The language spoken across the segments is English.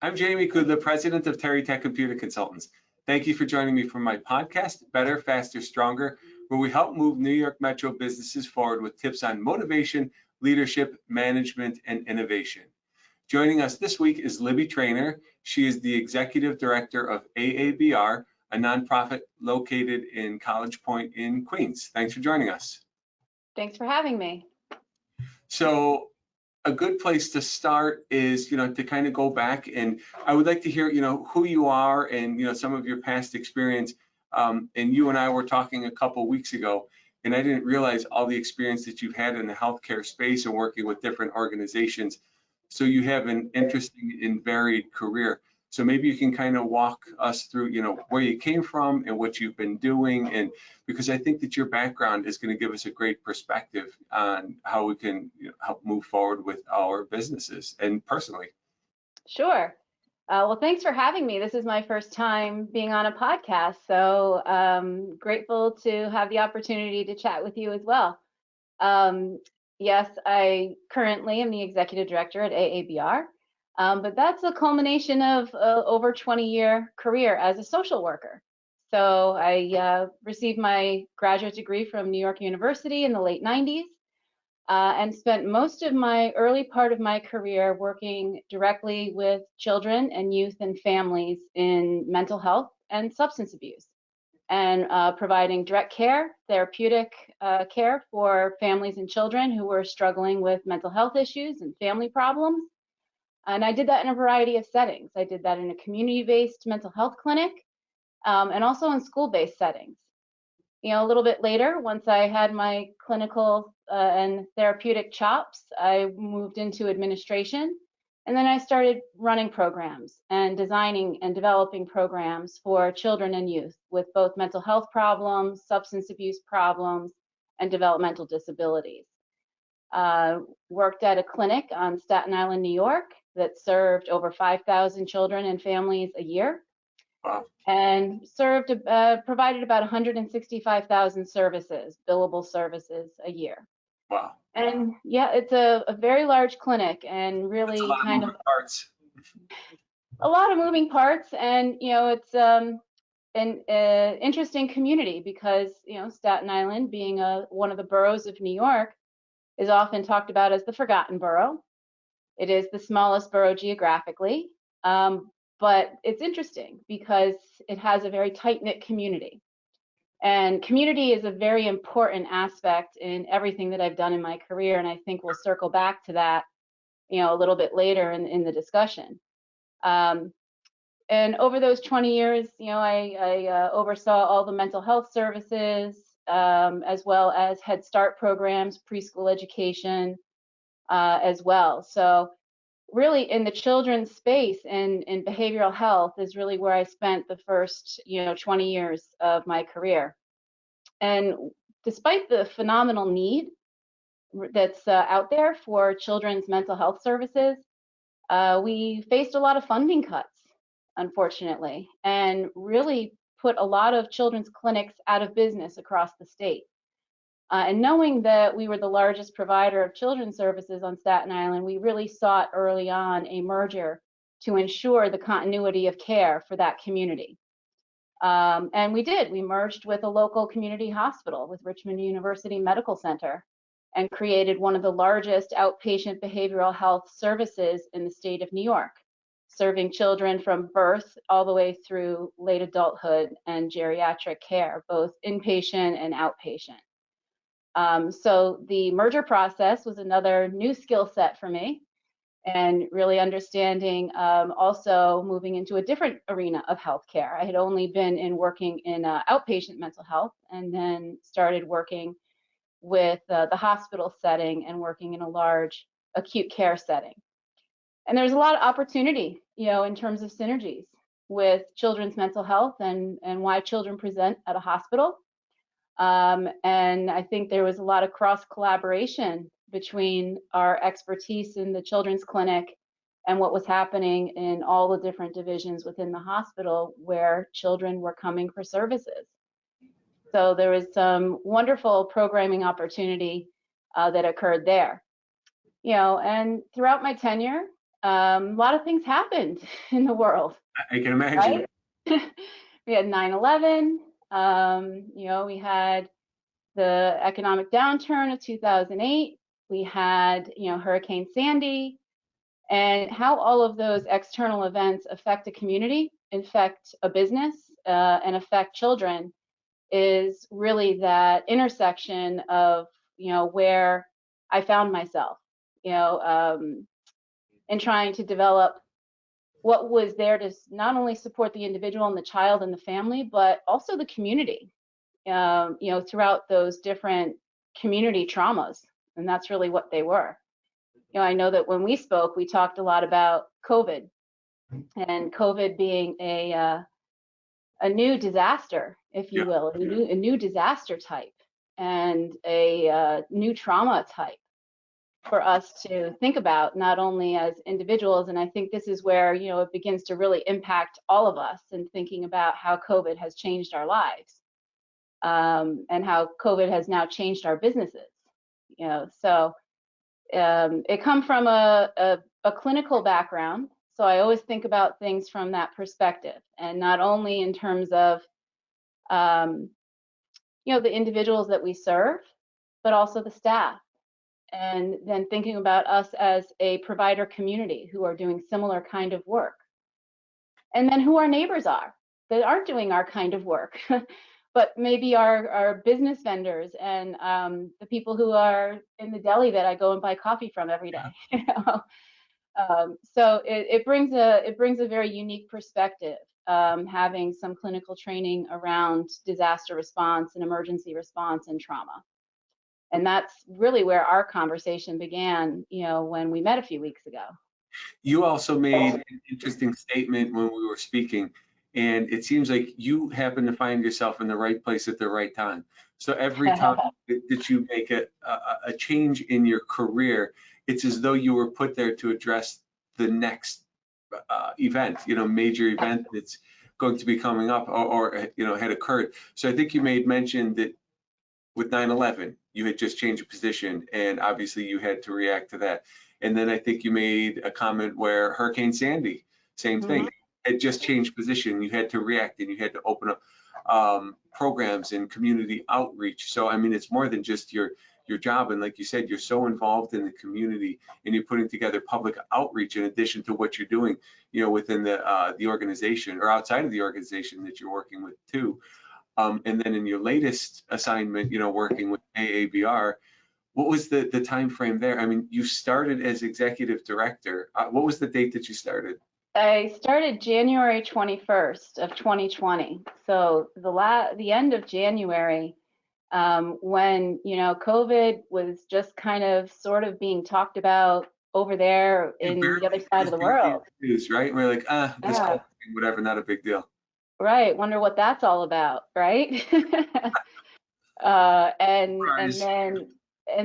I'm Jamie Kudla, President of Tarrytech Computer Consultants. Thank you for joining me for my podcast, Better, Faster, Stronger, where we help move New York Metro businesses forward with tips on motivation, leadership, management, and innovation. Joining us this week is Libby Traynor. She is the Executive Director of AABR, a nonprofit located in College Point in Queens. Thanks for joining us. Thanks for having me. So a good place to start is, to kind of go back, and I would like to hear, who you are and, some of your past experience. And you and I were talking a couple weeks ago, and I didn't realize all the experience that you've had in the healthcare space and working with different organizations. So you have an interesting and varied career. So maybe you can kind of walk us through, where you came from and what you've been doing. And because I think that your background is going to give us a great perspective on how we can help move forward with our businesses and personally. Sure. Well, thanks for having me. This is my first time being on a podcast, so grateful to have the opportunity to chat with you as well. Yes, I currently am the Executive Director at AABR. But that's a culmination of over 20-year career as a social worker. So I received my graduate degree from New York University in the late 90s and spent most of my early part of my career working directly with children and youth and families in mental health and substance abuse, and providing direct care, therapeutic care for families and children who were struggling with mental health issues and family problems. And I did that in a variety of settings. I did that in a community-based mental health clinic and also in school-based settings. A little bit later, once I had my clinical and therapeutic chops, I moved into administration. And then I started running programs and designing and developing programs for children and youth with both mental health problems, substance abuse problems, and developmental disabilities. Worked at a clinic on Staten Island, New York, that served over 5,000 children and families a year. Wow. And provided about 165,000 services, billable services a year. Wow. And yeah, it's a very large clinic, and really kind of parts. A lot of moving parts, and it's an interesting community because Staten Island, being one of the boroughs of New York, is often talked about as the forgotten borough. It is the smallest borough geographically, but it's interesting because it has a very tight-knit community. And community is a very important aspect in everything that I've done in my career, and I think we'll circle back to that, a little bit later in the discussion. And over those 20 years, I oversaw all the mental health services, as well as Head Start programs, preschool education, as well. So really in the children's space and in behavioral health is really where I spent the first 20 years of my career. And despite the phenomenal need that's out there for children's mental health services, we faced a lot of funding cuts, unfortunately, and really put a lot of children's clinics out of business across the state. And knowing that we were the largest provider of children's services on Staten Island, we really sought early on a merger to ensure the continuity of care for that community. And we did. We merged with a local community hospital, with Richmond University Medical Center, and created one of the largest outpatient behavioral health services in the state of New York, serving children from birth all the way through late adulthood and geriatric care, both inpatient and outpatient. So the merger process was another new skill set for me, and really understanding, also moving into a different arena of healthcare. I had only been working in outpatient mental health, and then started working with the hospital setting and working in a large acute care setting. And there's a lot of opportunity, in terms of synergies with children's mental health and why children present at a hospital. And I think there was a lot of cross collaboration between our expertise in the children's clinic and what was happening in all the different divisions within the hospital where children were coming for services. So there was some wonderful programming opportunity that occurred there. And throughout my tenure, a lot of things happened in the world. I can imagine. Right? We had 9/11. We had the economic downturn of 2008. We had, Hurricane Sandy, and how all of those external events affect a community, affect a business, and affect children is really that intersection of, where I found myself, in trying to develop what was there to not only support the individual and the child and the family, but also the community, throughout those different community traumas. And that's really what they were. I know that when we spoke, we talked a lot about COVID, and COVID being a new disaster, if you will, a new disaster type, and a new trauma type for us to think about, not only as individuals. And I think this is where, it begins to really impact all of us in thinking about how COVID has changed our lives, and how COVID has now changed our businesses. So it come from a clinical background. So I always think about things from that perspective, and not only in terms of, the individuals that we serve, but also the staff. And then thinking about us as a provider community who are doing similar kind of work. And then who our neighbors are that aren't doing our kind of work, but maybe our business vendors and the people who are in the deli that I go and buy coffee from every day. So it brings a very unique perspective, having some clinical training around disaster response and emergency response and trauma. And that's really where our conversation began, when we met a few weeks ago. You also made an interesting statement when we were speaking, and it seems like you happen to find yourself in the right place at the right time. So every time that you make a change in your career, it's as though you were put there to address the next event, major event that's going to be coming up or had occurred. So I think you made mention that with 9/11, you had just changed your position, and obviously you had to react to that. And then I think you made a comment where Hurricane Sandy, same thing, had just changed position. You had to react, and you had to open up programs and community outreach. So I mean, it's more than just your job. And like you said, you're so involved in the community, and you're putting together public outreach in addition to what you're doing, within the organization or outside of the organization that you're working with too. And then in your latest assignment, working with AABR, what was the time frame there? I mean, you started as executive director. What was the date that you started? I started January 21st of 2020. So the end of January, when, COVID was just kind of sort of being talked about over there in the other side of the world. News, right? We're like, this whole thing, whatever, not a big deal. Right. Wonder what that's all about, right? And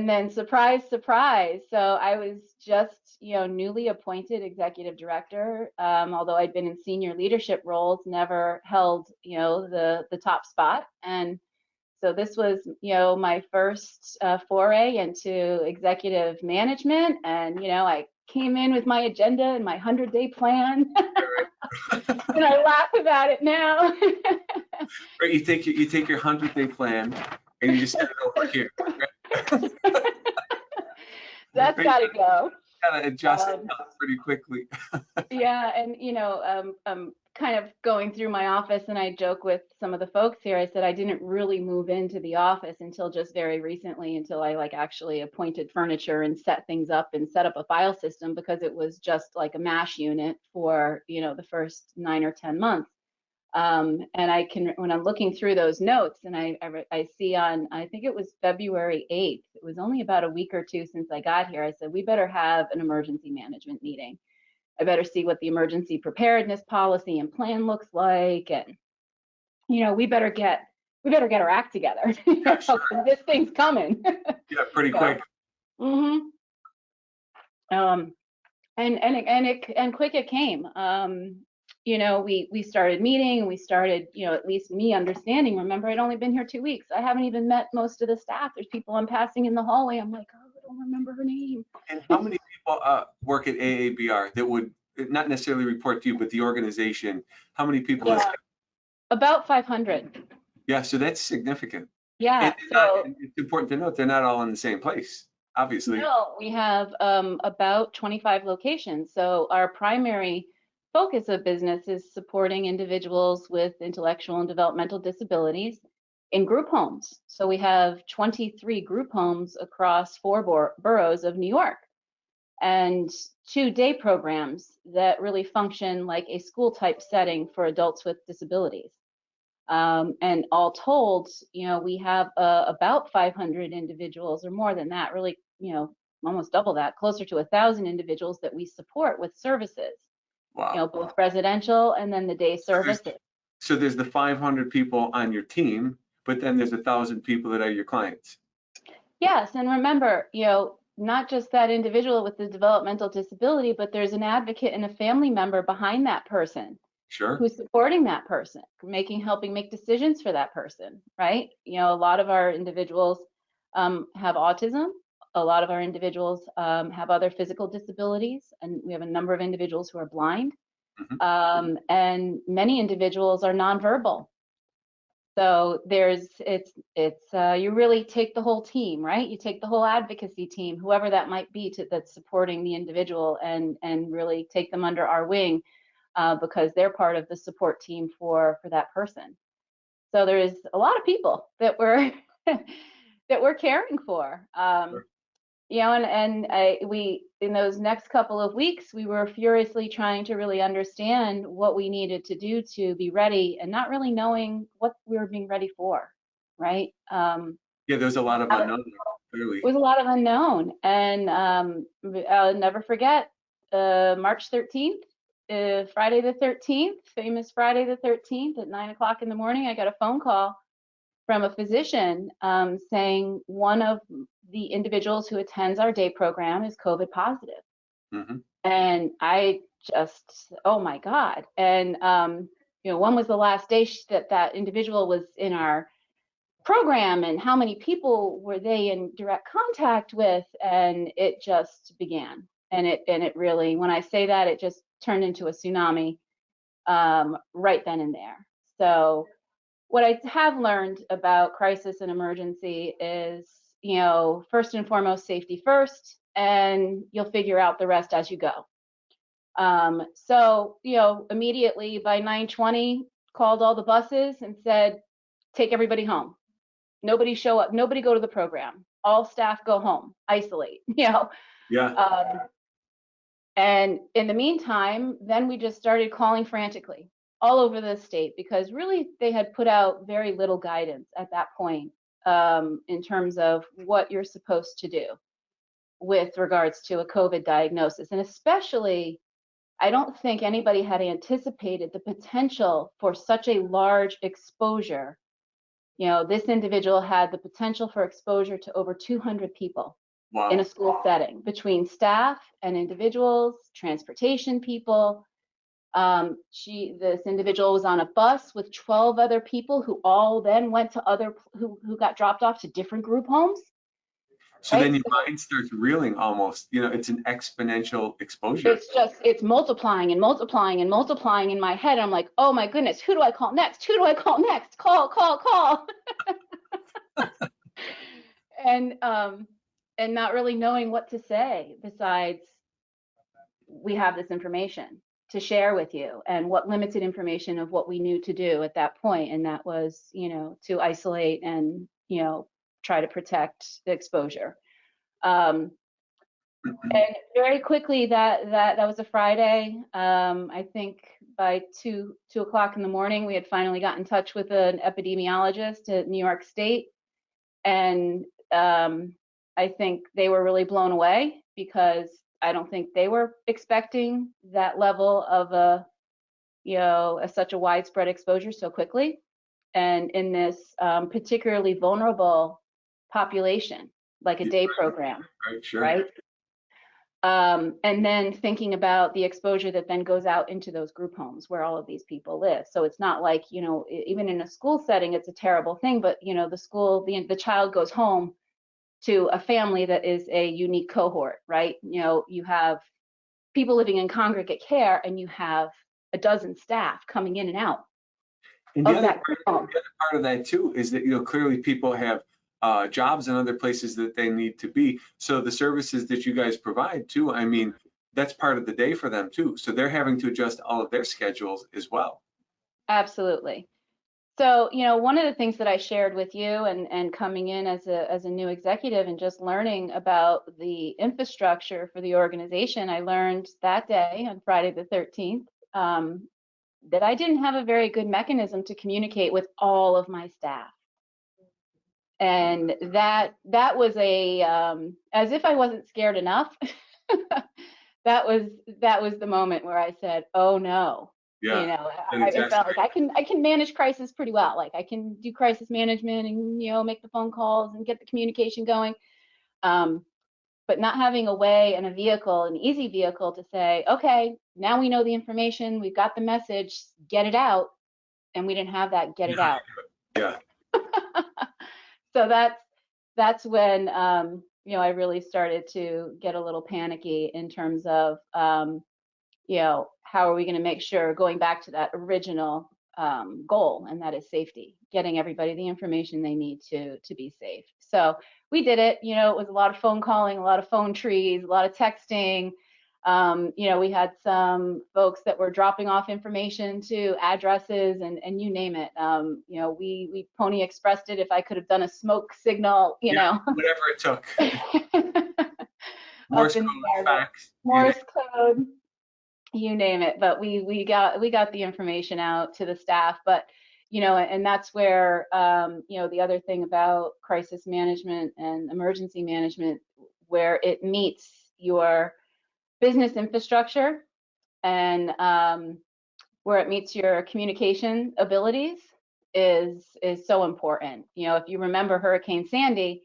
then surprise, surprise. So I was just, newly appointed executive director. Although I'd been in senior leadership roles, never held, the top spot. And so this was, my first foray into executive management. And, I came in with my agenda and my 100-day plan. And I laugh about it now. Right, you take your 100-day plan and you just set it over here. Right? That's got to go. Got to adjust it pretty quickly. Yeah, and I'm kind of going through my office, and I joke with some of the folks here. I said I didn't really move into the office until just very recently, until I actually appointed furniture and set things up and set up a file system, because it was just like a MASH unit for the first 9 or 10 months. And when I'm looking through those notes, and I see on, I think it was February 8th, it was only about a week or two since I got here, I said, we better have an emergency management meeting. I better see what the emergency preparedness policy and plan looks like. And, we better get our act together. Sure. This thing's coming. Yeah, pretty quick. Mm-hmm. And quick it came. We started meeting, and we started, at least me understanding. Remember, I'd only been here 2 weeks. I haven't even met most of the staff. There's people I'm passing in the hallway. I'm like, oh, I don't remember her name. And how many people work at AABR that would not necessarily report to you, but the organization? How many people is Yeah, that? about 500. Yeah, so that's significant. Yeah, And it's important to note they're not all in the same place, obviously. no, we have about 25 locations. So our primary focus of business is supporting individuals with intellectual and developmental disabilities in group homes. So we have 23 group homes across 4 boroughs of New York and 2 day programs that really function like a school type setting for adults with disabilities. And all told, we have about 500 individuals or more than that, really, almost double that, closer to 1,000 individuals that we support with services, Wow. both residential and then the day services. So there's the 500 people on your team, but then there's 1,000 people that are your clients. Yes, and remember, not just that individual with the developmental disability, but there's an advocate and a family member behind that person. Sure. Who's supporting that person, helping make decisions for that person, right? A lot of our individuals have autism. A lot of our individuals have other physical disabilities, and we have a number of individuals who are blind. Mm-hmm. And many individuals are nonverbal. So you really take the whole team, right? You take the whole advocacy team, whoever that might be, that's supporting the individual, and really take them under our wing. Because they're part of the support team for that person. So there's a lot of people that we're that we're caring for. Sure. We in those next couple of weeks, we were furiously trying to really understand what we needed to do to be ready, and not really knowing what we were being ready for, right? Yeah, there's a lot of unknown, clearly. It was a lot of unknown, and I'll never forget March 13th. Friday the 13th, famous Friday the 13th at 9 o'clock in the morning, I got a phone call from a physician saying one of the individuals who attends our day program is COVID positive. Mm-hmm. And I just, oh my God. And, when was the last day that individual was in our program, and how many people were they in direct contact with? And it just began. And it really, when I say that, it just turned into a tsunami right then and there. So what I have learned about crisis and emergency is, first and foremost, safety first, and you'll figure out the rest as you go. So, immediately by 9:20, called all the buses and said, take everybody home. Nobody show up. Nobody go to the program. All staff go home. Isolate. Yeah. And in the meantime, then we just started calling frantically all over the state, because really they had put out very little guidance at that point in terms of what you're supposed to do with regards to a COVID diagnosis. And especially, I don't think anybody had anticipated the potential for such a large exposure. This individual had the potential for exposure to over 200 people. Wow. In a school setting, between staff and individuals, transportation people. This individual was on a bus with 12 other people who all then went to who got dropped off to different group homes. So right? Then your mind starts reeling almost. It's an exponential exposure. It's multiplying and multiplying and multiplying in my head. I'm like, oh my goodness, who do I call next? Who do I call next? Call. And not really knowing what to say besides, we have this information to share with you, and what limited information of what we knew to do at that point, and that was, to isolate and, try to protect the exposure. And very quickly, that was a Friday. I think by 2 o'clock in the morning, we had finally got in touch with an epidemiologist at New York State, and I think they were really blown away, because I don't think they were expecting that level of such a widespread exposure so quickly, and in this particularly vulnerable population, like a day program, right? Sure. Right? And then thinking about the exposure that then goes out into those group homes where all of these people live. So it's not like, even in a school setting, it's a terrible thing, but the child goes home to a family that is a unique cohort, right? You know, you have people living in congregate care, and you have a dozen staff coming in and out And of that home. the other part of that too is that, clearly people have jobs and other places that they need to be. So the services that you guys provide too, I mean, that's part of the day for them too. So they're having to adjust all of their schedules as well. Absolutely. So, you know, one of the things that I shared with you and coming in as a new executive and just learning about the infrastructure for the organization, I learned that day on Friday the 13th that I didn't have a very good mechanism to communicate with all of my staff. And that was a as if I wasn't scared enough. that was the moment where I said, "Oh no." Yeah. You know, I felt like I can manage crisis pretty well. Like I can do crisis management and, you know, make the phone calls and get the communication going. But not having a way and a vehicle, an easy vehicle to say, okay, now we know the information, we've got the message, get it out. And we didn't have that get it out. Yeah. So that's when you know, I really started to get a little panicky in terms of you know, how are we going to make sure, going back to that original goal, and that is safety, getting everybody the information they need to be safe. So we did it. You know, it was a lot of phone calling, a lot of phone trees, a lot of texting. You know, we had some folks that were dropping off information to addresses and you name it. You know, we Pony Expressed it if I could have done a smoke signal, you know. Whatever it took. Morse code, fax. Morse code, you name it. But we got the information out to the staff. But you know, and that's where you know, the other thing about crisis management and emergency management, where it meets your business infrastructure and where it meets your communication abilities is so important. You know, if you remember Hurricane Sandy,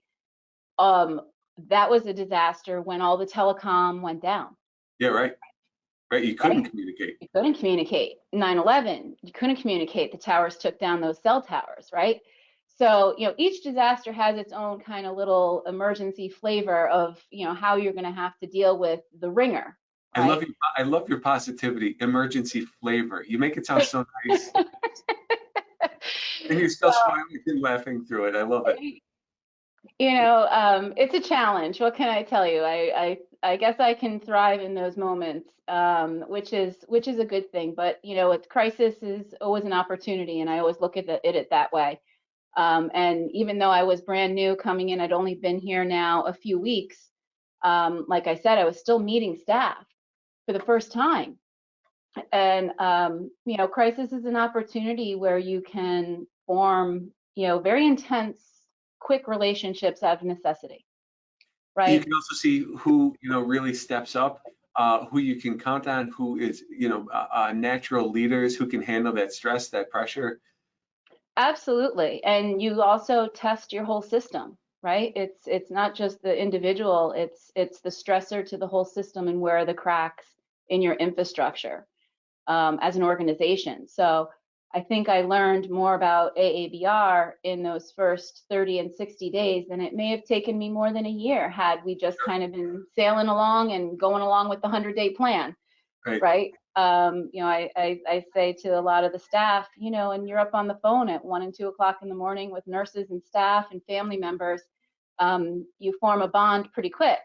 that was a disaster when all the telecom went down. Yeah, right. Right. You couldn't Right? communicate. You couldn't communicate. 9/11, you couldn't communicate. The towers took down those cell towers, right? So, you know, each disaster has its own kind of little emergency flavor of, you know, how you're going to have to deal with the ringer. Right? I love your positivity, emergency flavor. You make it sound so nice. And you're still smiling and laughing through it. I love it. You know, it's a challenge. What can I tell you? I guess I can thrive in those moments, which is a good thing. But you know, crisis is always an opportunity, and I always look at it that way. And even though I was brand new coming in, I'd only been here now a few weeks. Like I said, I was still meeting staff for the first time. And you know, crisis is an opportunity where you can form, you know, very intense, quick relationships out of necessity, You right? can also see who, really steps up, who you can count on, who is, natural leaders who can handle that stress, that pressure. Absolutely. And you also test your whole system, right? It's not just the individual, it's the stressor to the whole system and where are the cracks in your infrastructure as an organization. So I think I learned more about AABR in those first 30 and 60 days than it may have taken me more than a year had we just kind of been sailing along and going along with the 100-day plan, right? You know, I say to a lot of the staff, you know, and you're up on the phone at 1 and 2 o'clock in the morning with nurses and staff and family members, you form a bond pretty quick,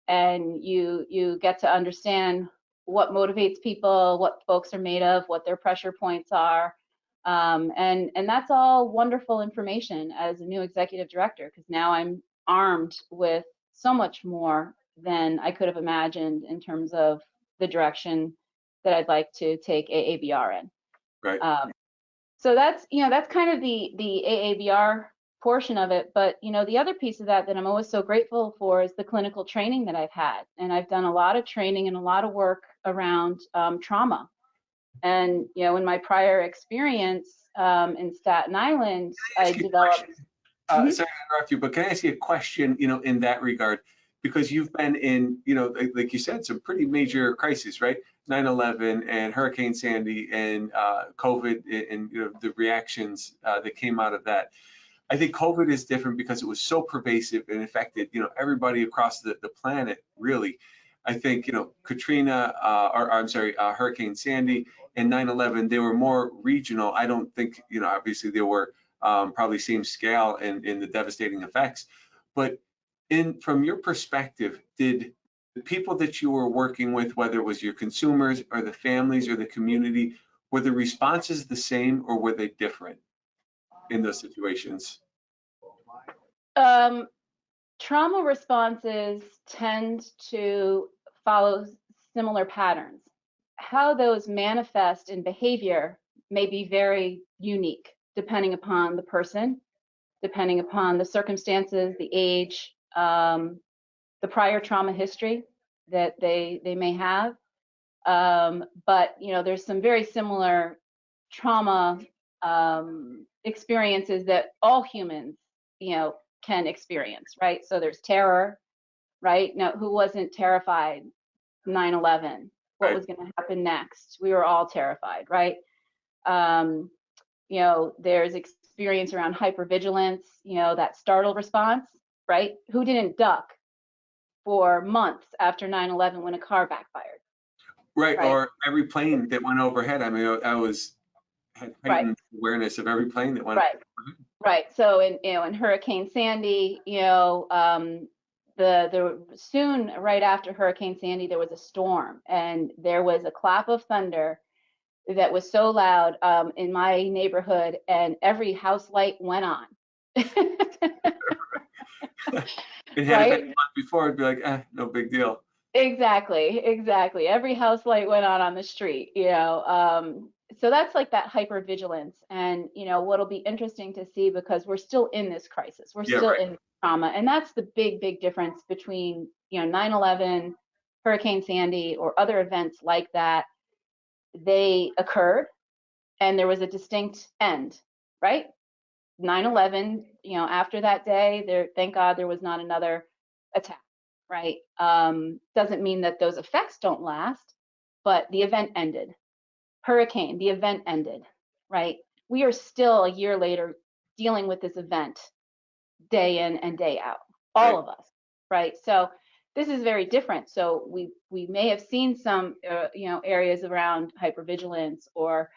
and you get to understand what motivates people, what folks are made of, what their pressure points are. And that's all wonderful information as a new executive director, because now I'm armed with so much more than I could have imagined in terms of the direction that I'd like to take AABR in. Right. So that's, you know, that's kind of the AABR portion of it. But, you know, the other piece of that I'm always so grateful for is the clinical training that I've had. And I've done a lot of training and a lot of work around trauma. And, you know, in my prior experience in Staten Island, I developed. Sorry to interrupt you, but can I ask you a question, in that regard? Because you've been in, like you said, some pretty major crises, right? 9/11 and Hurricane Sandy and COVID and, the reactions that came out of that. I think COVID is different because it was so pervasive and affected, everybody across the planet, really. I think, Katrina, or I'm sorry, Hurricane Sandy and 9/11, they were more regional. I don't think, obviously they were probably same scale in the devastating effects. But from your perspective, did the people that you were working with, whether it was your consumers or the families or the community, were the responses the same or were they different in those situations? Trauma responses tend to follow similar patterns. How those manifest in behavior may be very unique depending upon the person, depending upon the circumstances, the age, the prior trauma history that they may have. But there's some very similar trauma experiences that all humans, can experience, right? So there's terror, right? Now, who wasn't terrified 9/11? What Right. was going to happen next? We were all terrified, right? There's experience around hypervigilance, that startle response, right? Who didn't duck for months after 9/11 when a car backfired? Right, Right. or every plane that went overhead. I mean, had Right. heightened awareness of every plane that went Right. overhead. Right. So in Hurricane Sandy, the soon right after Hurricane Sandy, there was a storm and there was a clap of thunder that was so loud in my neighborhood, and every house light went on. It had it been a Right? month before, it'd be like, no big deal. Exactly. Every house light went on the street, So that's like that hypervigilance. And, what'll be interesting to see, because we're still in this crisis, we're Yeah, still right. in trauma. And that's the big difference between, 9/11, Hurricane Sandy, or other events like that. They occurred and there was a distinct end, right? 9/11, after that day, thank God there was not another attack, right? Doesn't mean that those effects don't last, but the event ended. Hurricane, the event ended, right? We are still a year later dealing with this event day in and day out, all Right. of us, right? So this is very different. So we may have seen some, areas around hypervigilance or,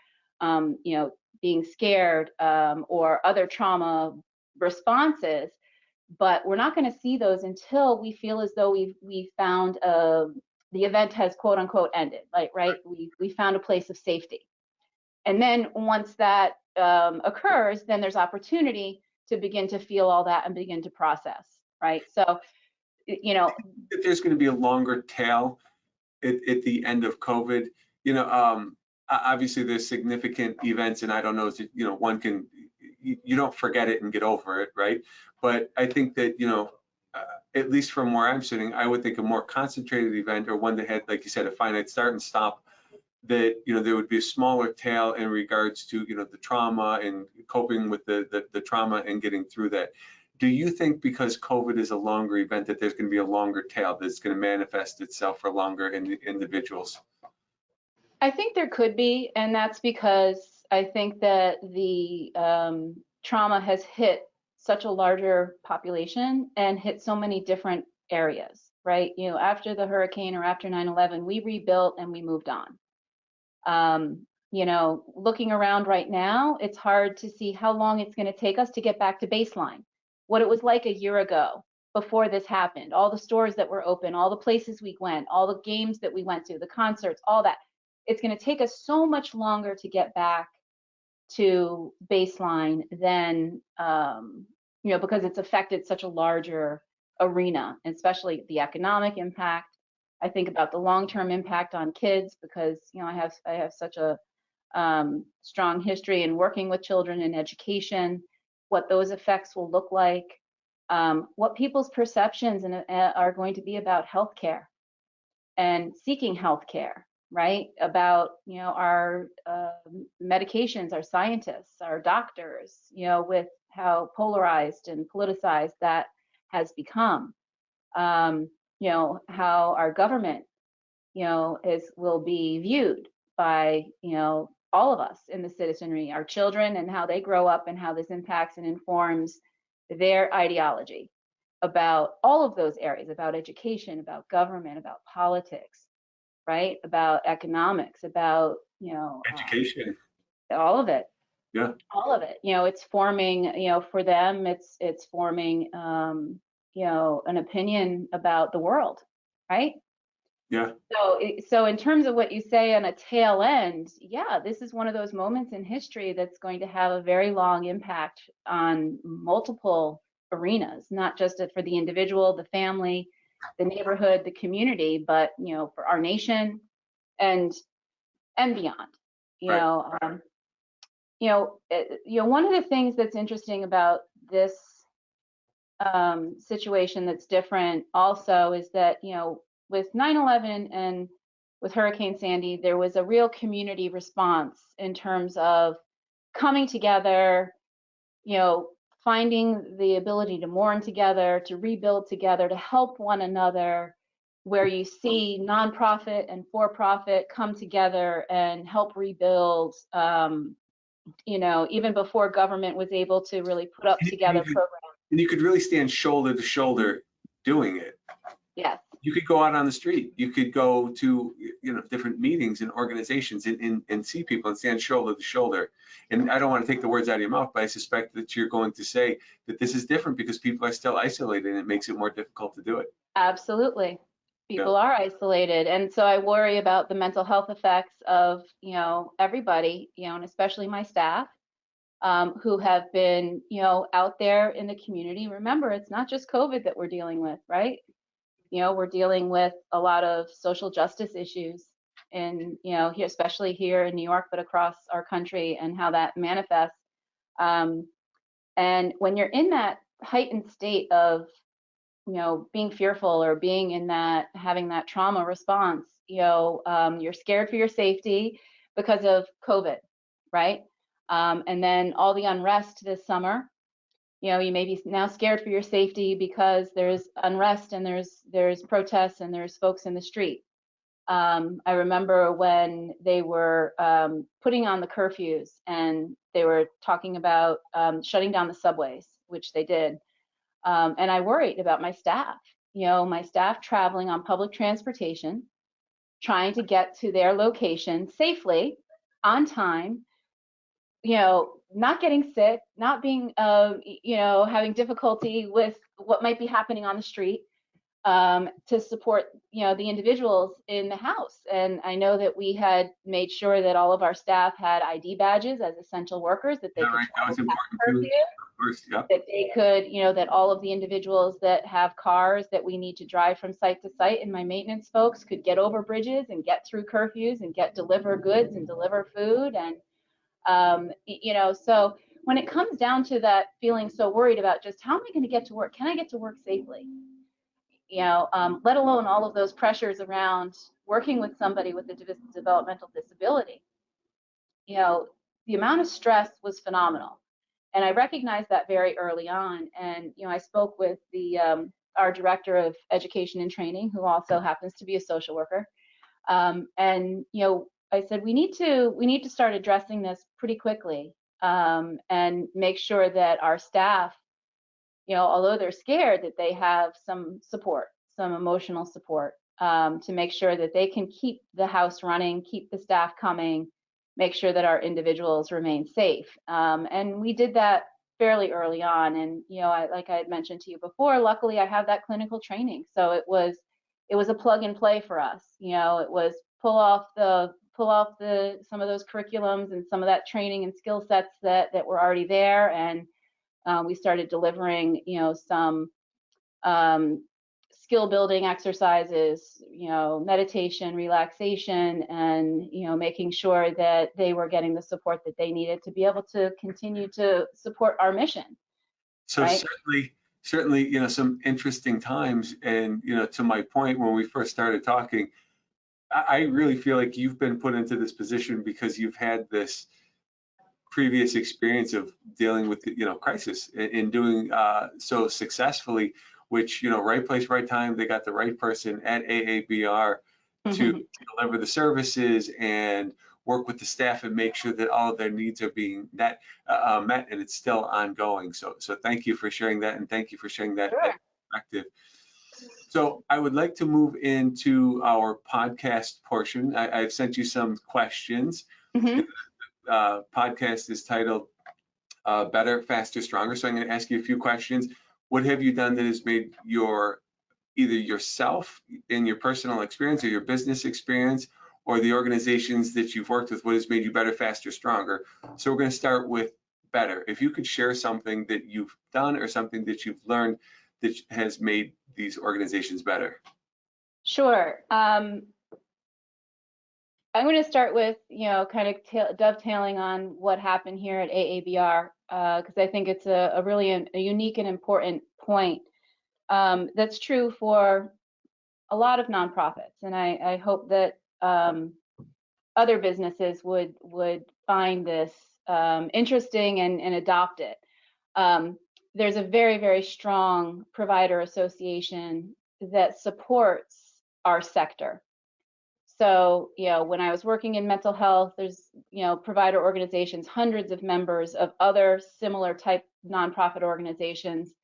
being scared, or other trauma responses, but we're not going to see those until we feel as though we found the event has quote unquote ended, like, right? We found a place of safety. And then once that occurs, then there's opportunity to begin to feel all that and begin to process, right? So, That there's going to be a longer tail at the end of COVID. Obviously there's significant events, and I don't know, one can, you don't forget it and get over it, right? But I think that, at least from where I'm sitting, I would think a more concentrated event, or one that had, like you said, a finite start and stop, that there would be a smaller tail in regards to the trauma and coping with the trauma and getting through that. Do you think because COVID is a longer event that there's going to be a longer tail that's going to manifest itself for longer in the individuals? I think there could be, and that's because I think that the trauma has hit such a larger population and hit so many different areas, right? After the hurricane or after 9/11, we rebuilt and we moved on. Looking around right now, it's hard to see how long it's going to take us to get back to baseline, what it was like a year ago before this happened, all the stores that were open, all the places we went, all the games that we went to, the concerts, all that. It's going to take us so much longer to get back to baseline than, because it's affected such a larger arena, especially the economic impact. I think about the long-term impact on kids because, I have such a strong history in working with children in education, what those effects will look like, what people's perceptions are going to be about healthcare and seeking healthcare, right? About our medications, our scientists, our doctors, with how polarized and politicized that has become. How our government, will be viewed by all of us in the citizenry, our children and how they grow up and how this impacts and informs their ideology about all of those areas, about education, about government, about politics, right? About economics, about, Education. all of it. Yeah. All of it. It's forming, for them, it's forming, an opinion about the world, right? Yeah. So in terms of what you say on a tail end, yeah, this is one of those moments in history that's going to have a very long impact on multiple arenas, not just for the individual, the family, the neighborhood, the community, but for our nation and beyond. Right. One of the things that's interesting about this situation that's different also is that with 9/11 and with Hurricane Sandy, there was a real community response in terms of coming together, finding the ability to mourn together, to rebuild together, to help one another, where you see nonprofit and for-profit come together and help rebuild, even before government was able to really put up together programs. And you could really stand shoulder to shoulder doing it. Yes. You could go out on the street. You could go to different meetings and organizations and see people and stand shoulder to shoulder. And I don't want to take the words out of your mouth, but I suspect that you're going to say that this is different because people are still isolated and it makes it more difficult to do it. Absolutely. People are isolated. And so I worry about the mental health effects of, everybody, and especially my staff, who have been, out there in the community. Remember, it's not just COVID that we're dealing with, right? We're dealing with a lot of social justice issues and, here, especially here in New York, but across our country, and how that manifests. And when you're in that heightened state of, being fearful or being in that, having that trauma response, you're scared for your safety because of COVID, right? And then all the unrest this summer, you may be now scared for your safety because there's unrest and there's protests and there's folks in the street. I remember when they were putting on the curfews and they were talking about shutting down the subways, which they did. And I worried about my staff, my staff traveling on public transportation, trying to get to their location safely, on time, not getting sick, not being, having difficulty with what might be happening on the street, to support, the individuals in the house. And I know that we had made sure that all of our staff had ID badges as essential workers, that they could travel past curfew, that they could, that all of the individuals that have cars that we need to drive from site to site, and my maintenance folks could get over bridges and get through curfews and deliver goods and deliver food. And so when it comes down to that, feeling so worried about just how am I going to get to work? Can I get to work safely? Let alone all of those pressures around working with somebody with a developmental disability. The amount of stress was phenomenal. And I recognized that very early on. And, I spoke with our director of education and training, who also happens to be a social worker. And, I said, we need to start addressing this pretty quickly, and make sure that our staff, although they're scared, that they have some support, some emotional support, to make sure that they can keep the house running, keep the staff coming, make sure that our individuals remain safe. And we did that fairly early on. And, like I had mentioned to you before, luckily I have that clinical training. So it was a plug and play for us. It was pull off some of those curriculums and some of that training and skill sets that were already there. And we started delivering, some skill building exercises, meditation, relaxation, and, making sure that they were getting the support that they needed to be able to continue to support our mission. So right? certainly, some interesting times. And, to my point, when we first started talking, I really feel like you've been put into this position because you've had this previous experience of dealing with, crisis and doing so successfully, which, right place, right time. They got the right person at AABR to deliver the services, and work with the staff and make sure that all of their needs are being met, and it's still ongoing. So thank you for sharing that, and thank you for sharing that, Sure. that perspective. So I would like to move into our podcast portion. I've sent you some questions. Mm-hmm. Podcast is titled Better, Faster, Stronger. So I'm going to ask you a few questions. What have you done that has made either yourself in your personal experience or your business experience or the organizations that you've worked with, what has made you better, faster, stronger? So we're going to start with better. If you could share something that you've done or something that you've learned that has made these organizations better. Sure. I'm going to start with, kind of dovetailing on what happened here at AABR, because I think it's a really a unique and important point. That's true for a lot of nonprofits, and I hope that other businesses would find this interesting and adopt it. There's a very, very strong provider association that supports our sector. So, when I was working in mental health, there's, provider organizations, hundreds of members of other similar type nonprofit organizations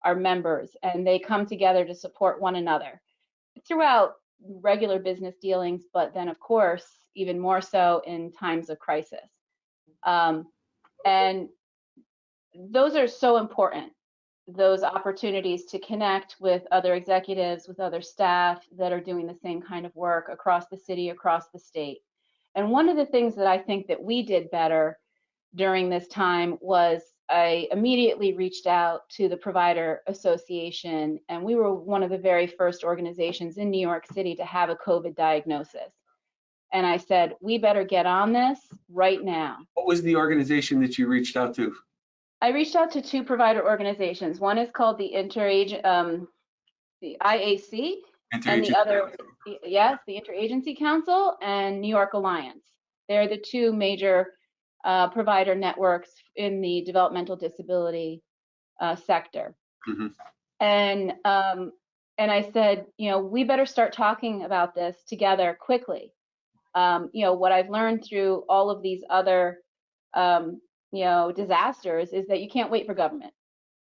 are members, and they come together to support one another throughout regular business dealings, but then, of course, even more so in times of crisis. And those are so important, those opportunities to connect with other executives, with other staff that are doing the same kind of work across the city, across the state. And one of the things that I think that we did better during this time was I immediately reached out to the Provider Association, and we were one of the very first organizations in New York City to have a COVID diagnosis. And I said, we better get on this right now. What was the organization that you reached out to? I reached out to two provider organizations. One is called the IAC, and the other, yes, the Interagency Council and New York Alliance. They're the two major provider networks in the developmental disability sector. Mm-hmm. And I said, we better start talking about this together quickly. What I've learned through all of these other disasters is that you can't wait for government.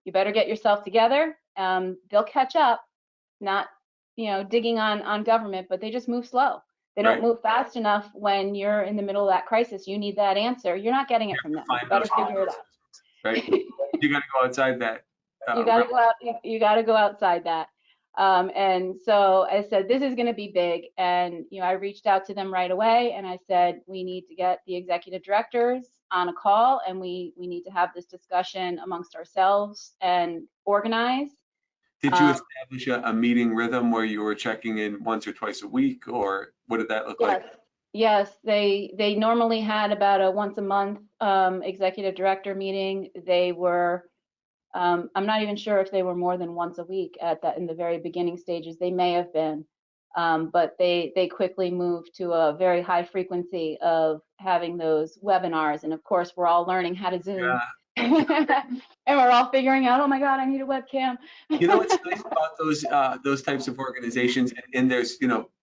You better get yourself together. They'll catch up, not, digging on government, but they just move slow. They don't move fast enough when you're in the middle of that crisis. You need that answer. You're not getting it from them. You better figure it out. Right. You got to go outside that. You got to go out. You got to go outside that. And so I said, this is going to be big. And, I reached out to them right away and I said, we need to get the executive directors on a call and we need to have this discussion amongst ourselves and organize. Did you establish a meeting rhythm where you were checking in once or twice a week, or what did that look like? Yes, they normally had about a once a month executive director meeting. They were, I'm not even sure if they were more than once a week in the very beginning stages. They may have been, but they quickly moved to a very high frequency of having those webinars. And of course, we're all learning how to Zoom. Yeah. And we're all figuring out, oh my God, I need a webcam. What's nice about those types of organizations, and there's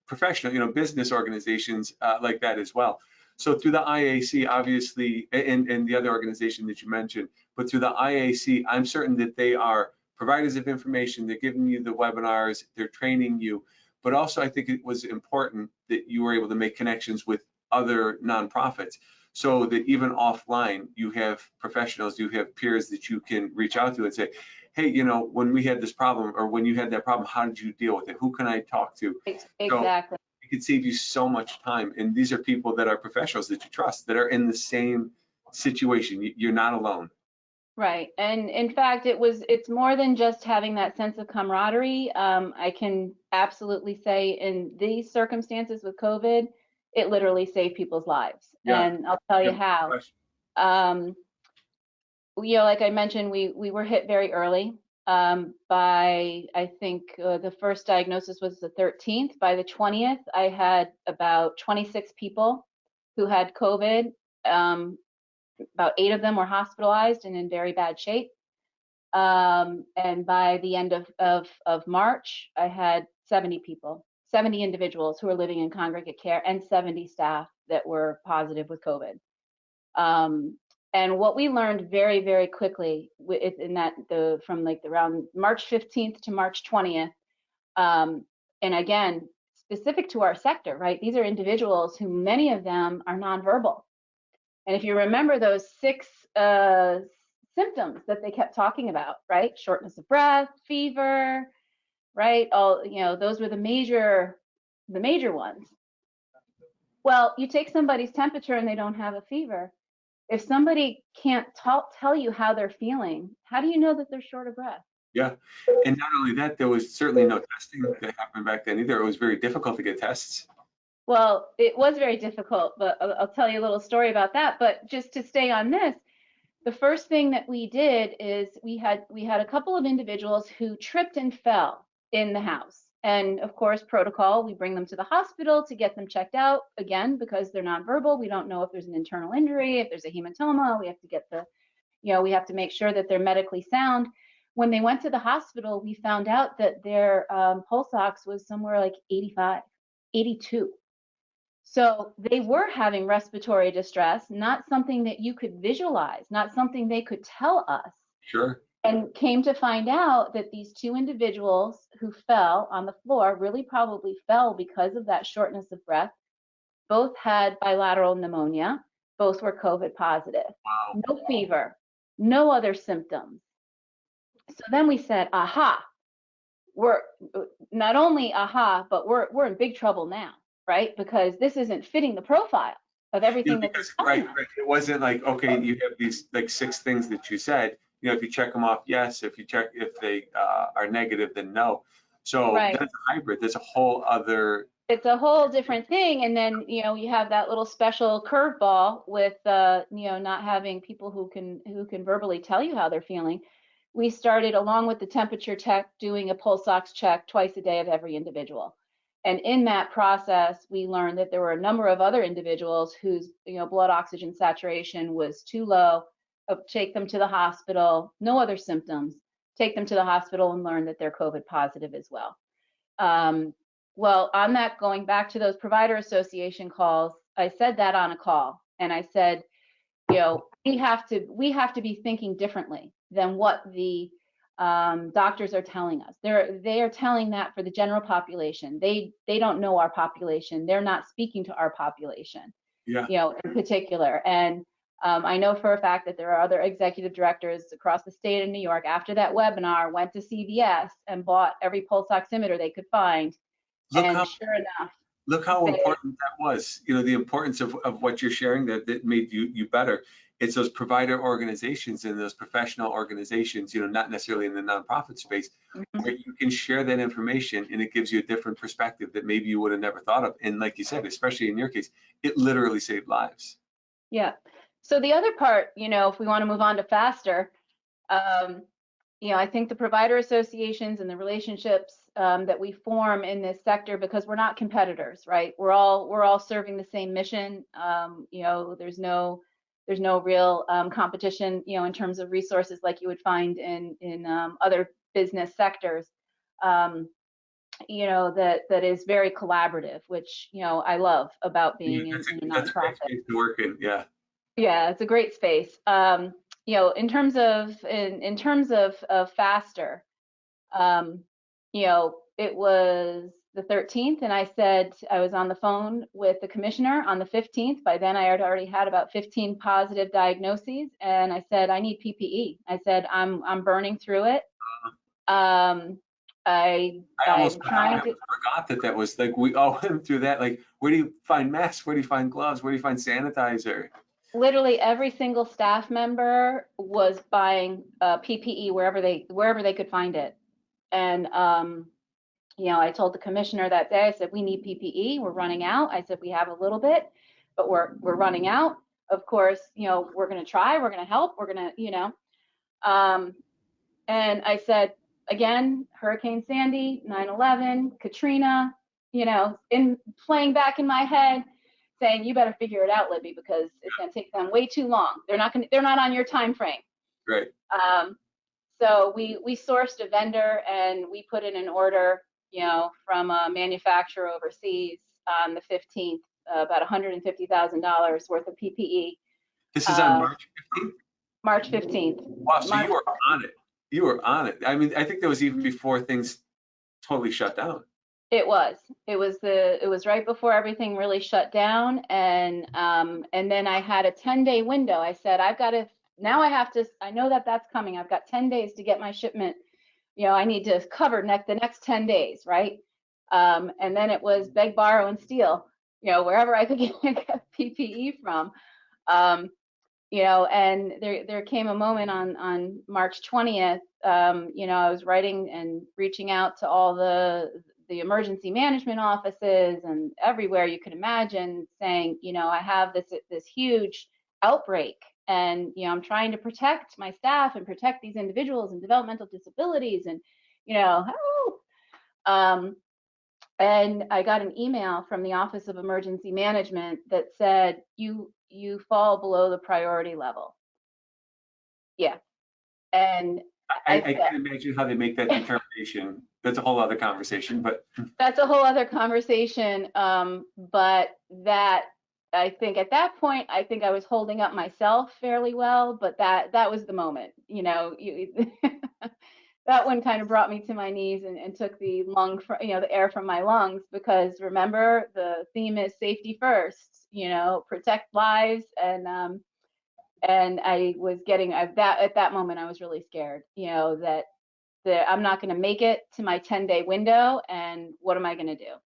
professional business organizations like that as well. So through the IAC, obviously, and the other organization that you mentioned, but through the IAC, I'm certain that they are providers of information. They're giving you the webinars, they're training you, but also I think it was important that you were able to make connections with other nonprofits, so that even offline, you have professionals, you have peers that you can reach out to and say, hey, when we had this problem, or when you had that problem, how did you deal with it? Who can I talk to? Exactly. So it could save you so much time. And these are people that are professionals that you trust, that are in the same situation. You're not alone. Right. And in fact, it's more than just having that sense of camaraderie. I can absolutely say in these circumstances with COVID, it literally saved people's lives. Yeah. And I'll tell you how. Like I mentioned, we were hit very early. By, I think the first diagnosis was the 13th. By the 20th, I had about 26 people who had COVID. About 8 of them were hospitalized and in very bad shape. And by the end of March, I had 70 people. 70 individuals who were living in congregate care and 70 staff that were positive with COVID. And what we learned very, very quickly in that from like around March 15th to March 20th, and again, specific to our sector, right? These are individuals who many of them are nonverbal. And if you remember those 6 symptoms that they kept talking about, right? Shortness of breath, fever, right? All, those were the major ones. Well, you take somebody's temperature and they don't have a fever. If somebody can't tell you how they're feeling, how do you know that they're short of breath? Yeah, and not only that, there was certainly no testing that happened back then either. It was very difficult to get tests. Well, it was very difficult, but I'll tell you a little story about that. But just to stay on this, the first thing that we did is we had a couple of individuals who tripped and fell in the house. And of course, protocol, we bring them to the hospital to get them checked out, again, because they're nonverbal. We don't know if there's an internal injury, if there's a hematoma. We have to get we have to make sure that they're medically sound. When they went to the hospital, we found out that their pulse ox was somewhere like 85, 82. So they were having respiratory distress, not something that you could visualize, not something they could tell us. Sure. And came to find out that these 2 individuals who fell on the floor really probably fell because of that shortness of breath. Both had bilateral pneumonia. Both were COVID positive. Wow. No fever, no other symptoms. So then we said, aha, we're not only but we're in big trouble now, right? Because this isn't fitting the profile of everything that they're right. It wasn't like, okay, you have these like 6 things that you said, if you check them off, yes. If they are negative, then no. So right. That's a hybrid. There's a whole other. It's a whole different thing. And then, you have that little special curveball with, not having people who can verbally tell you how they're feeling. We started, along with the temperature tech, doing a pulse ox check twice a day of every individual. And in that process, we learned that there were a number of other individuals whose, blood oxygen saturation was too low. Take them to the hospital, no other symptoms. Take them to the hospital and learn that they're COVID positive as well. Well, on that, going back to those provider association calls, I said that on a call, and I said, we have to be thinking differently than what the doctors are telling us. They are telling that for the general population. They don't know our population. They're not speaking to our population. Yeah. In particular. And I know for a fact that there are other executive directors across the state of New York after that webinar went to CVS and bought every pulse oximeter they could find. Sure enough, look how important that was. The importance of what you're sharing that made you better. It's those provider organizations and those professional organizations, not necessarily in the nonprofit space, where you can share that information and it gives you a different perspective that maybe you would have never thought of. And like you said, especially in your case, it literally saved lives. Yeah. So the other part, if we want to move on to faster, I think the provider associations and the relationships that we form in this sector, because we're not competitors, right? We're all serving the same mission. There's no real competition, in terms of resources like you would find in other business sectors. That is very collaborative, which I love about being in a nonprofit. That's a great space to work in. Yeah. Yeah, it's a great space. In terms of faster, it was the 13th, and I said I was on the phone with the commissioner on the 15th. By then, I had already had about 15 positive diagnoses, and I said I need PPE. I said I'm burning through it. I almost forgot that was like we all went through that. Like, where do you find masks? Where do you find gloves? Where do you find sanitizer? Literally every single staff member was buying PPE wherever they could find it. And I told the commissioner that day, I said, we need PPE, we're running out. I said, we have a little bit, but we're running out. Of course, we're gonna try, we're gonna help, we're gonna, and I said, again, Hurricane Sandy, 9/11, Katrina, in playing back in my head, saying, you better figure it out, Libby, because it's gonna take them way too long. They're not on your time frame. Right. So we sourced a vendor and we put in an order from a manufacturer overseas on the 15th, about $150,000 worth of PPE. This is on March 15th? March 15th. Wow, so you were on it. You were on it. I mean, I think that was even before things totally shut down. It was. It was right before everything really shut down, and then I had a 10-day window. I said, I know that that's coming. I've got 10 days to get my shipment. I need to cover the next 10 days, right? And then it was beg, borrow, and steal, wherever I could get PPE from. And there came a moment on March 20th, I was writing and reaching out to all the emergency management offices and everywhere you could imagine, saying, I have this huge outbreak, and I'm trying to protect my staff and protect these individuals and developmental disabilities, and help. And I got an email from the Office of Emergency Management that said, you fall below the priority level. Yeah. And I can't imagine how they make that determination. That's a whole other conversation, but that's a whole other conversation. But that, I think at that point, I think I was holding up myself fairly well, but that was the moment, that one kind of brought me to my knees and took the the air from my lungs, because remember, the theme is safety first, protect lives. And I was getting at that moment, I was really scared, that I'm not going to make it to my 10-day window, and what am I going to do?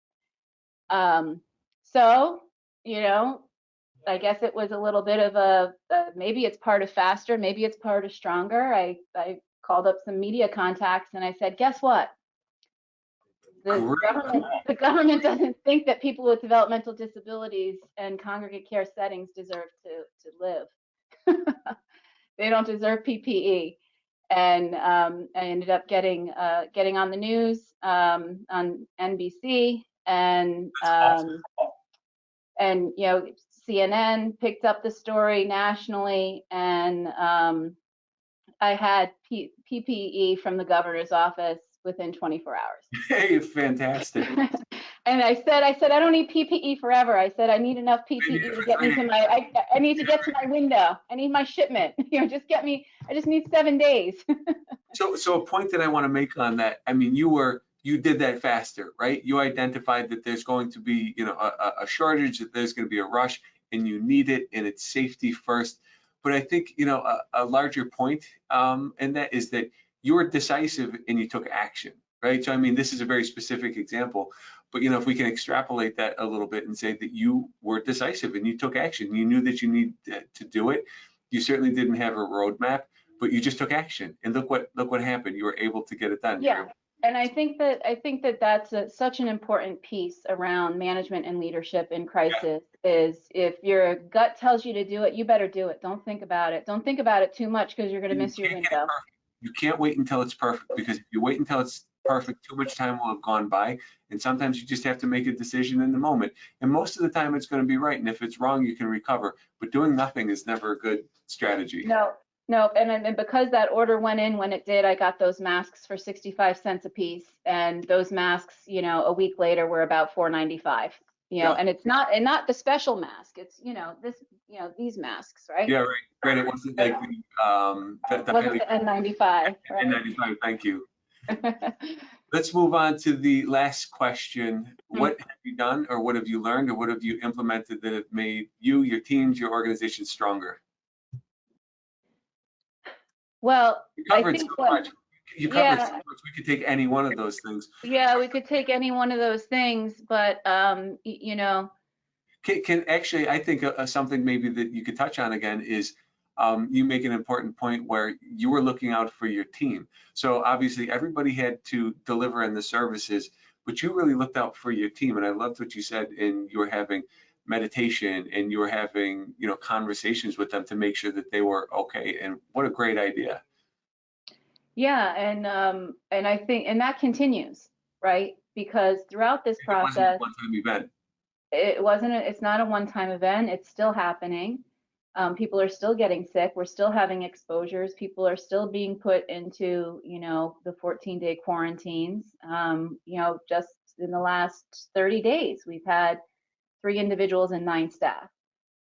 So, I guess it was a little bit of maybe it's part of faster, maybe it's part of stronger. I called up some media contacts and I said, guess what? The government doesn't think that people with developmental disabilities and congregate care settings deserve to live. They don't deserve PPE. And I ended up getting on the news on NBC, and CNN picked up the story nationally, and I had PPE from the governor's office within 24 hours. Hey, fantastic. And I said, I don't need PPE forever. I said, I need enough PPE to get me to I need to get to my window. I need my shipment. Just get me, I just need 7 days. So a point that I want to make on that, I mean, you did that faster, right? You identified that there's going to be, a shortage, that there's going to be a rush, and you need it, and it's safety first. But I think, a larger point, and that is that you were decisive and you took action, right? So, I mean, this is a very specific example, but, if we can extrapolate that a little bit and say that you were decisive and you took action, you knew that you need to do it. You certainly didn't have a roadmap, but you just took action, and look what happened. You were able to get it done. Yeah. And I think that that's such an important piece around management and leadership in crisis. Yeah. Is if your gut tells you to do it, you better do it. Don't think about it. Don't think about it too much, because you're going to miss your window. You can't wait until it's perfect, because if you wait until it's perfect, too much time will have gone by. And sometimes you just have to make a decision in the moment. And most of the time it's going to be right. And if it's wrong, you can recover. But doing nothing is never a good strategy. No, and because that order went in when it did, I got those masks for 65 cents a piece, and those masks, a week later were about $4.95. And it's not the special mask. It's these masks, right? Yeah, right. It wasn't like the N95. Right? N95. Thank you. Let's move on to the last question. What have you done, or what have you learned, or what have you implemented that have made you, your teams, your organization stronger? Well, you covered so much. We could take any one of those things. Yeah, we could take any one of those things, but can actually, I think something maybe that you could touch on again is you make an important point where you were looking out for your team. So obviously everybody had to deliver in the services, but you really looked out for your team. And I loved what you said, and you were having meditation, and you were having, conversations with them to make sure that they were okay. And what a great idea. Yeah, and I think, and that continues, right? Because throughout this process, it wasn't a one-time event. It's not a one-time event. It's still happening. People are still getting sick. We're still having exposures. People are still being put into, you know, the 14-day quarantines. You know, just in the last 30 days, we've had 3 individuals and 9 staff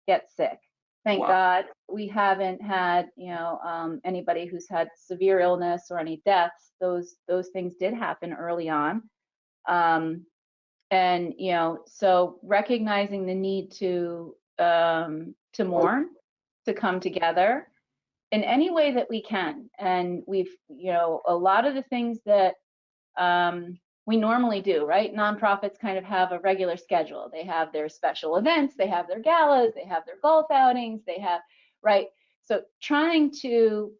get sick. Thank Wow. God we haven't had, you know, anybody who's had severe illness or any deaths. Those things did happen early on. And, you know, so recognizing the need to mourn, to come together in any way that we can. And we've, you know, a lot of the things that we normally do, right? Nonprofits kind of have a regular schedule. They have their special events, they have their galas, they have their golf outings, they have, right? So trying to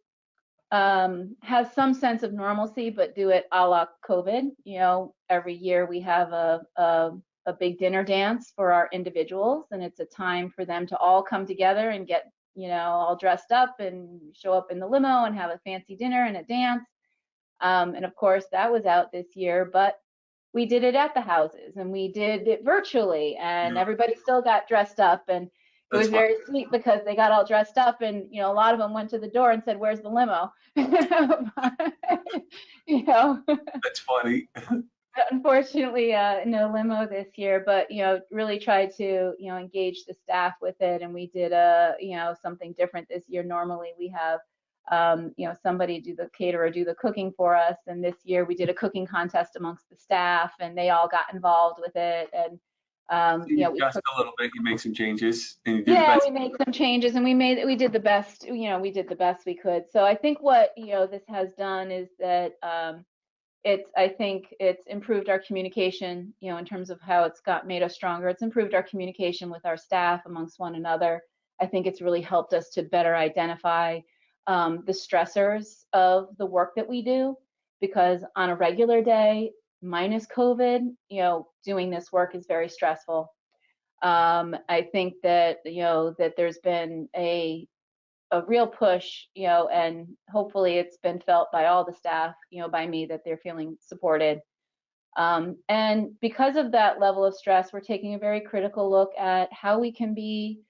have some sense of normalcy, but do it a la COVID. You know, every year we have a big dinner dance for our individuals, and it's a time for them to all come together and get, you know, all dressed up and show up in the limo and have a fancy dinner and a dance. And of course, that was out this year, but we did it at the houses and we did it virtually, and Yeah, everybody still got dressed up. And it that's was fun. very sweet because they got all dressed up, and you know, a lot of them went to the door and said, "Where's the limo?" You know, That's funny. unfortunately, no limo this year, but you know, really tried to, you know, engage the staff with it, and we did you know, something different this year. Normally we have you know, somebody do the caterer, do the cooking for us, and this year we did a cooking contest amongst the staff, and they all got involved with it. And So you you know, we adjust cooked. a little bit, you make some changes, and you do the Yeah, best. we made some changes, and we did the best, you know, we did the best we could. So I think what, you know, this has done is that I think it's improved our communication, you know, in terms of how it's made us stronger. It's improved our communication with our staff amongst one another. I think it's really helped us to better identify the stressors of the work that we do, because on a regular day, minus COVID, you know, doing this work is very stressful. I think that, you know, that there's been a real push, you know, and hopefully it's been felt by all the staff, you know, by me, that they're feeling supported. And because of that level of stress, we're taking a very critical look at how we can be,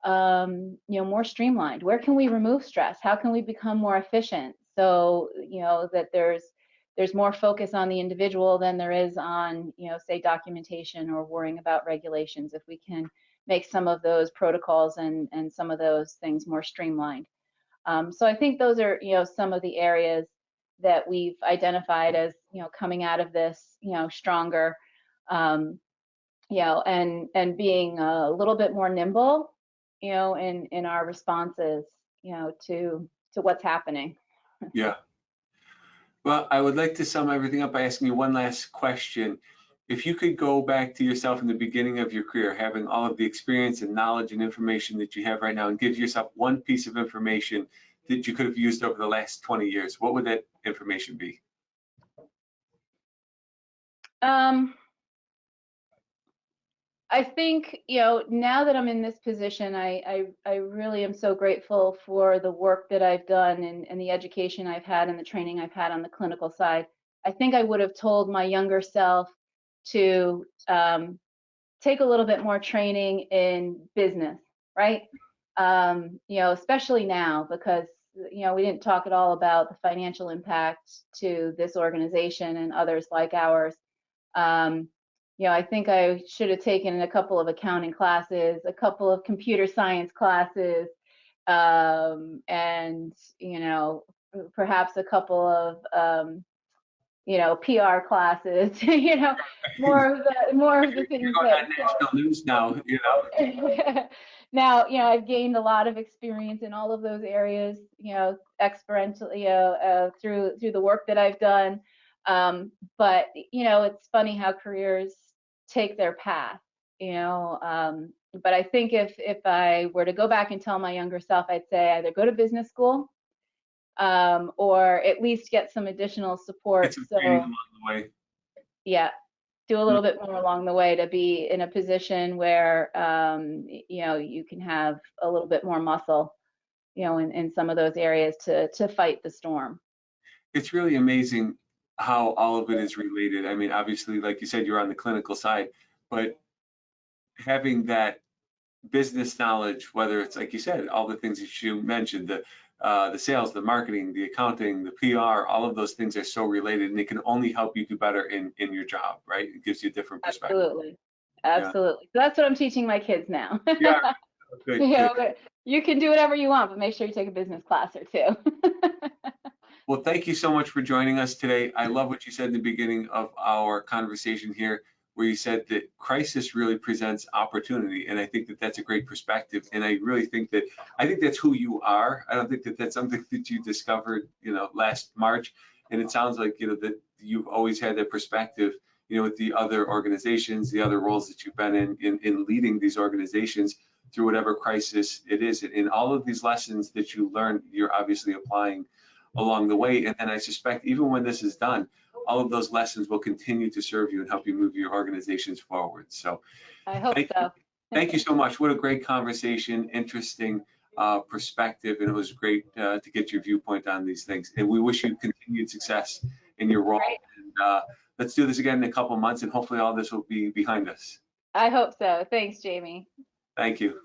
you know, more streamlined. Where can we remove stress? How can we become more efficient? So, you know, that there's more focus on the individual than there is on, you know, say documentation or worrying about regulations. If we can make some of those protocols and some of those things more streamlined. So I think those are, you know, some of the areas that we've identified as, you know, coming out of this, you know, stronger, you know, and being a little bit more nimble, you know, in our responses, you know, to what's happening. Yeah. Well, I would like to sum everything up by asking you one last question. If you could go back to yourself in the beginning of your career, having all of the experience and knowledge and information that you have right now, and give yourself one piece of information that you could have used over the last 20 years, what would that information be? I think, you know, now that I'm in this position, I really am so grateful for the work that I've done, and the education I've had and the training I've had on the clinical side. I think I would have told my younger self to take a little bit more training in business, right? You know, especially now, because, you know, we didn't talk at all about the financial impact to this organization and others like ours. You know, I think I should have taken a couple of accounting classes, a couple of computer science classes, and, you know, perhaps a couple of, you know, PR classes, you know, more of the You're things going that. on national news now, you know. Now, you know, I've gained a lot of experience in all of those areas, you know, experientially, through the work that I've done. But you know, it's funny how careers take their path, you know. But I think if I were to go back and tell my younger self, I'd say either go to business school, or at least get some additional Get support. some training So along the way. yeah, do a Mm. little bit more along the way to be in a position where you know, you can have a little bit more muscle, you know, in some of those areas to fight the storm. It's really amazing how all of it is related. I mean, obviously, like you said, you're on the clinical side, but having that business knowledge, whether it's like you said, all the things that you mentioned, the sales, the marketing, the accounting, the PR, all of those things are so related, and it can only help you do better in your job, right? It gives you a different perspective. Absolutely. Yeah. Absolutely. So that's what I'm teaching my kids now. Yeah. Good, You good. know, you can do whatever you want, but make sure you take a business class or two. Well, thank you so much for joining us today. I love what you said in the beginning of our conversation here, where you said that crisis really presents opportunity. And I think that that's a great perspective. And I really think that's who you are. I don't think that that's something that you discovered, last March. And it sounds like, that you've always had that perspective, with the other organizations, the other roles that you've been in leading these organizations through whatever crisis it is. And all of these lessons that you learned, you're obviously applying along the way. And I suspect even when this is done, all of those lessons will continue to serve you and help you move your organizations forward. So I hope so. thank you so much. What a great conversation, interesting perspective, and it was great to get your viewpoint on these things. And we wish you continued success in your role. Great. And let's do this again in a couple months, and hopefully all this will be behind us. I hope so. Thanks, Jamie. Thank you.